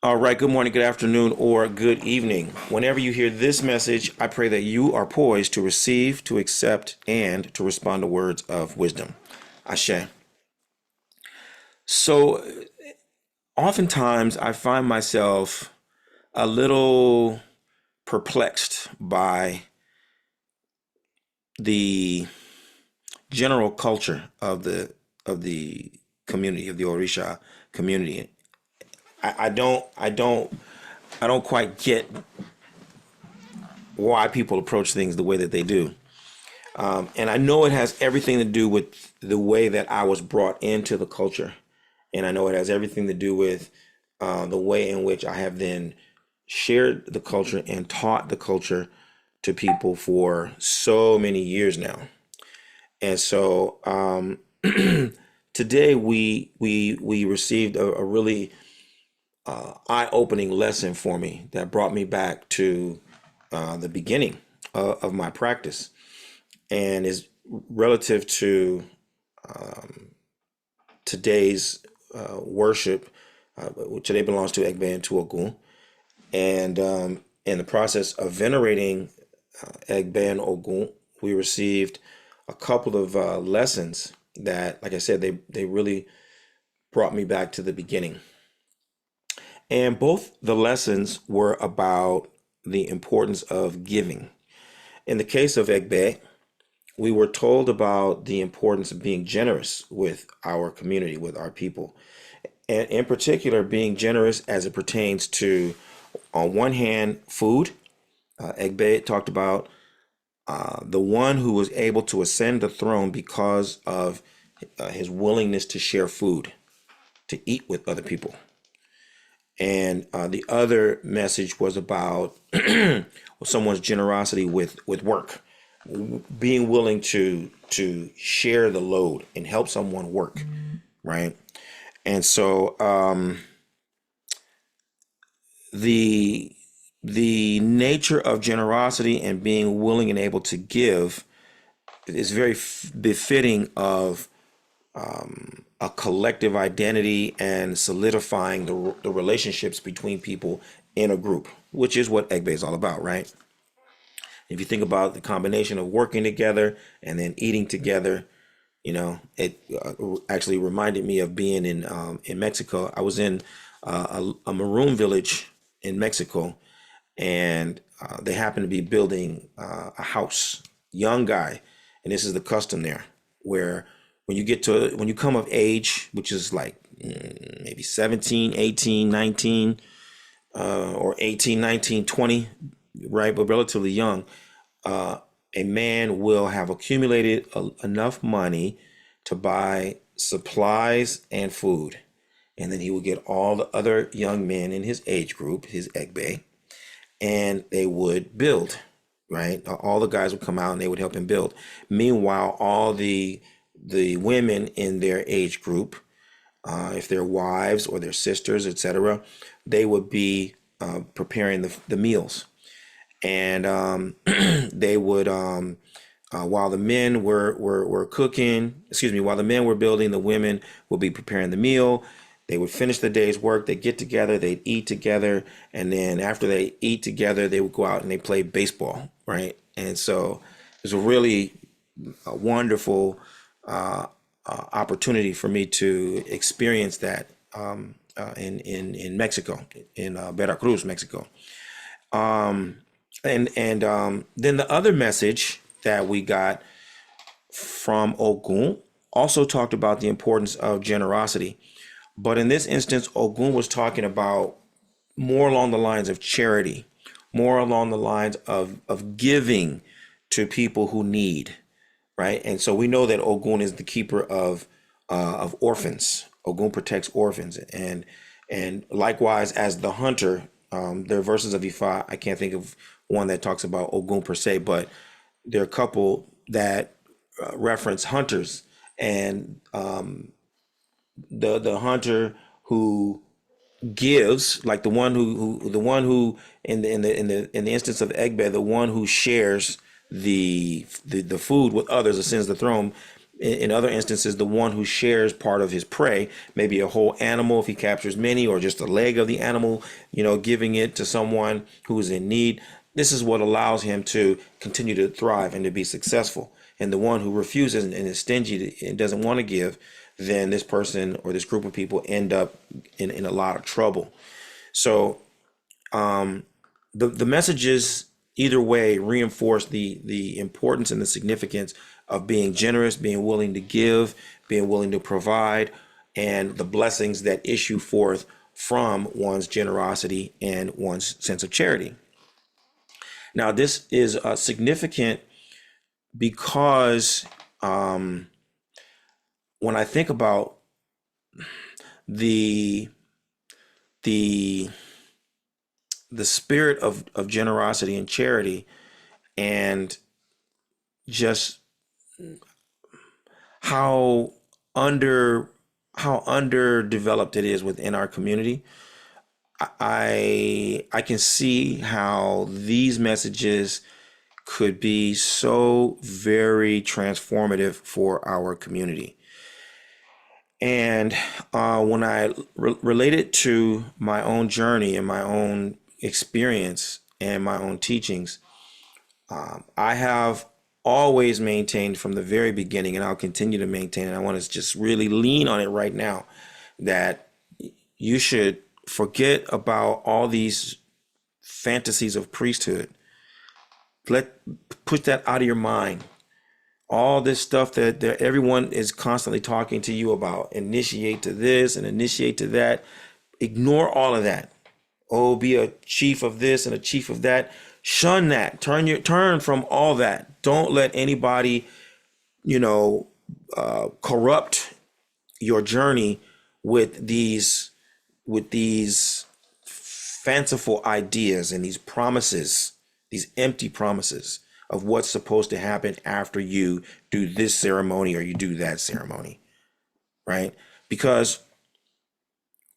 All right, good morning, good afternoon, or good evening. Whenever you hear this message, I pray that you are poised to receive, to accept, and to respond to words of wisdom. Ashe. So, oftentimes I find myself a little perplexed by the general culture of the community of the Orisha community. I don't quite get why people approach things the way that they do. And I know it has everything to do with the way that I was brought into the culture. And I know it has everything to do with the way in which I have then shared the culture and taught the culture to people for so many years now. And so today we received a really eye-opening lesson for me that brought me back to the beginning of my practice, and is relative to today's worship. Today belongs to Egbe and to Ogun, and in the process of venerating Egbe and Ogun, we received a couple of lessons that, like I said, they really brought me back to the beginning. And both the lessons were about the importance of giving. In the case of Egbe, we were told about the importance of being generous with our community, with our people, and in particular, being generous as it pertains to, on one hand, food. Egbe talked about the one who was able to ascend the throne because of his willingness to share food, to eat with other people. And the other message was about someone's generosity with work, being willing to share the load and help someone work, right? And so the nature of generosity and being willing and able to give is very befitting of a collective identity and solidifying the relationships between people in a group, which is what Egbe is all about, right? If you think about the combination of working together and then eating together, it actually reminded me of being in Mexico. I was in a maroon village in Mexico, and they happened to be building a house. Young guy, and this is the custom there, where when you come of age, which is like maybe 17, 18, 19, or 18, 19, 20, right? But relatively young, a man will have accumulated enough money to buy supplies and food. And then he will get all the other young men in his age group, his Egbe, and they would build, right? All the guys would come out and they would help him build. Meanwhile, all the women in their age group, if they're wives or their sisters, etc., they would be preparing the meals. And they would, while the men were cooking, while the men were building, the women would be preparing the meal. They would finish the day's work, they'd get together, they'd eat together, and then after they eat together, they would go out and they play baseball, right? And so it was a really wonderful opportunity for me to experience that in Mexico, in Veracruz, Mexico. And then the other message that we got from Ogun also talked about the importance of generosity. But in this instance, Ogun was talking about more along the lines of charity, more along the lines of giving to people who need, right? And so we know that Ogun is the keeper of orphans. Ogun protects orphans, and likewise as the hunter. There are verses of Ifa. I can't think of one that talks about Ogun per se, but there are a couple that reference hunters, and the hunter who gives, like the one who in the instance of Egbe, the one who shares the food with others, ascends the throne. In other instances, the one who shares part of his prey, maybe a whole animal if he captures many, or just a leg of the animal, giving it to someone who is in need. This is what allows him to continue to thrive and to be successful. And the one who refuses and is stingy and doesn't want to give, then this person or this group of people end up in a lot of trouble. So the messages either way reinforce the importance and the significance of being generous, being willing to give, being willing to provide, and the blessings that issue forth from one's generosity and one's sense of charity. Now, this is significant because when I think about the the the spirit of generosity and charity, and just how under how underdeveloped it is within our community, I can see how these messages could be so very transformative for our community. And when I relate it to my own journey and my own experience and my own teachings, I have always maintained from the very beginning, and I'll continue to maintain, and I want to just really lean on it right now, that you should forget about all these fantasies of priesthood. Put that out of your mind. All this stuff that everyone is constantly talking to you about, initiate to this and initiate to that. Ignore all of that. Oh, be a chief of this and a chief of that. Shun that. Turn from all that. Don't let anybody, corrupt your journey with these fanciful ideas and these promises, these empty promises of what's supposed to happen after you do this ceremony or you do that ceremony, right? Because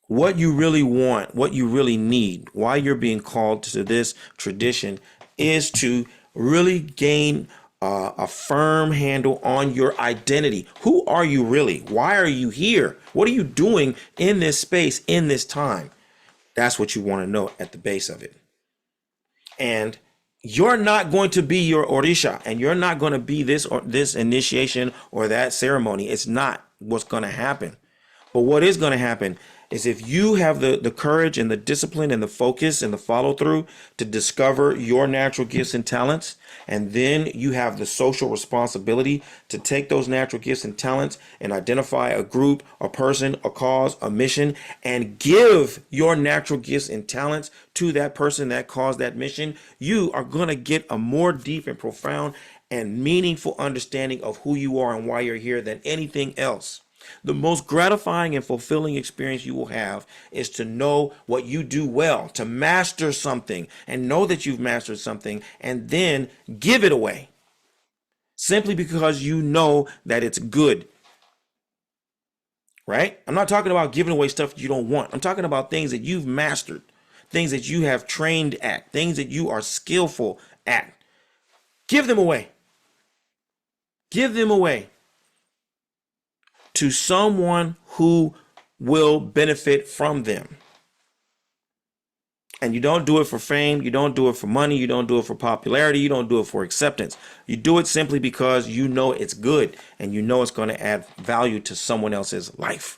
what you really want, what you really need, why you're being called to this tradition, is to really gain a firm handle on your identity. Who are you really? Why are you here? What are you doing in this space, in this time? That's what you want to know at the base of it. And you're not going to be your Orisha, and you're not going to be this or this initiation or that ceremony. It's not what's going to happen. But what is going to happen is, if you have the courage and the discipline and the focus and the follow through to discover your natural gifts and talents, and then you have the social responsibility to take those natural gifts and talents and identify a group, a person, a cause, a mission, and give your natural gifts and talents to that person, that cause, that mission, you are going to get a more deep and profound and meaningful understanding of who you are and why you're here than anything else. The most gratifying and fulfilling experience you will have is to know what you do well, to master something and know that you've mastered something, and then give it away simply because you know that it's good, right? I'm not talking about giving away stuff you don't want. I'm talking about things that you've mastered, things that you have trained at, things that you are skillful at. Give them away. Give them away to someone who will benefit from them. And you don't do it for fame. You don't do it for money. You don't do it for popularity. You don't do it for acceptance. You do it simply because you know it's good and you know it's going to add value to someone else's life.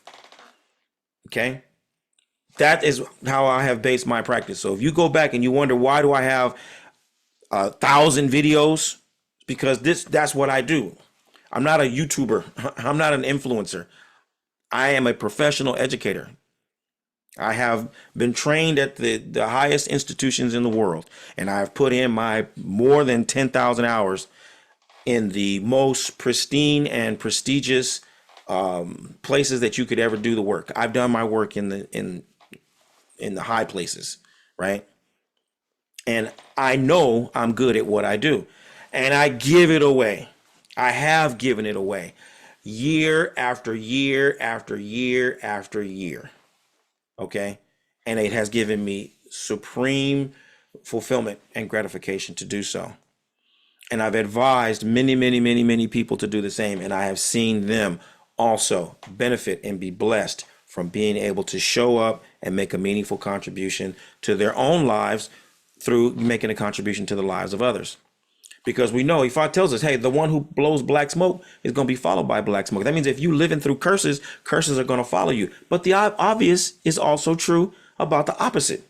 Okay? That is how I have based my practice. So if you go back and you wonder, why do I have 1,000 videos? Because that's what I do. I'm not a YouTuber. I'm not an influencer. I am a professional educator. I have been trained at the highest institutions in the world, and I have put in my more than 10,000 hours in the most pristine and prestigious places that you could ever do the work. I've done my work in the high places, right? And I know I'm good at what I do, and I give it away. I have given it away year after year after year after year. Okay. And it has given me supreme fulfillment and gratification to do so. And I've advised many, many, many, many people to do the same. And I have seen them also benefit and be blessed from being able to show up and make a meaningful contribution to their own lives through making a contribution to the lives of others. Because we know Ifa tells us, hey, the one who blows black smoke is going to be followed by black smoke. That means if you living through curses, curses are going to follow you. But the obvious is also true about the opposite.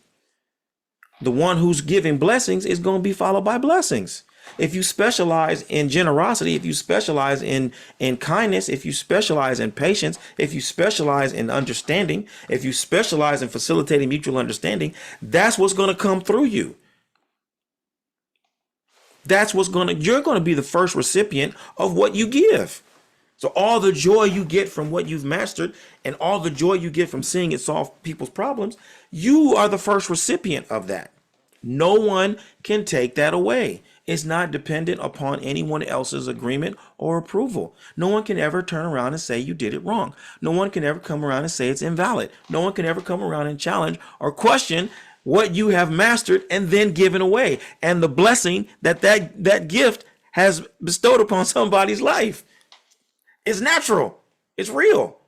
The one who's giving blessings is going to be followed by blessings. If you specialize in generosity, if you specialize in kindness, if you specialize in patience, if you specialize in understanding, if you specialize in facilitating mutual understanding, that's what's going to come through you. You're going to be the first recipient of what you give. So all the joy you get from what you've mastered and all the joy you get from seeing it solve people's problems, you are the first recipient of that. No one can take that away. It's not dependent upon anyone else's agreement or approval. No one can ever turn around and say you did it wrong. No one can ever come around and say it's invalid. No one can ever come around and challenge or question what you have mastered and then given away, and the blessing that gift has bestowed upon somebody's life. It's natural. It's real.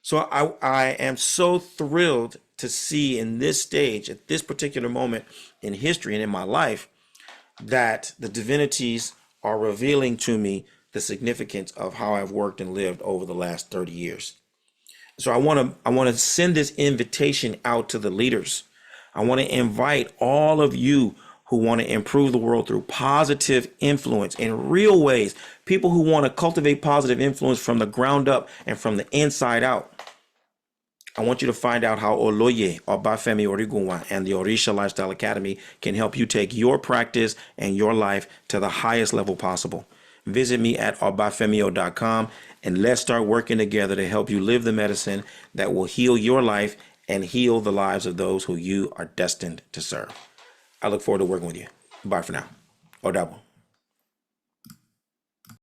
So I am so thrilled to see in this stage, at this particular moment in history and in my life, that the divinities are revealing to me the significance of how I've worked and lived over the last 30 years. So I want to send this invitation out to the leaders. I want to invite all of you who want to improve the world through positive influence in real ways, people who want to cultivate positive influence from the ground up and from the inside out. I want you to find out how Oloye, Obafemi Origunwa, and the Orisha Lifestyle Academy can help you take your practice and your life to the highest level possible. Visit me at obafemio.com and let's start working together to help you live the medicine that will heal your life and heal the lives of those who you are destined to serve. I look forward to working with you. Bye for now. Odabo.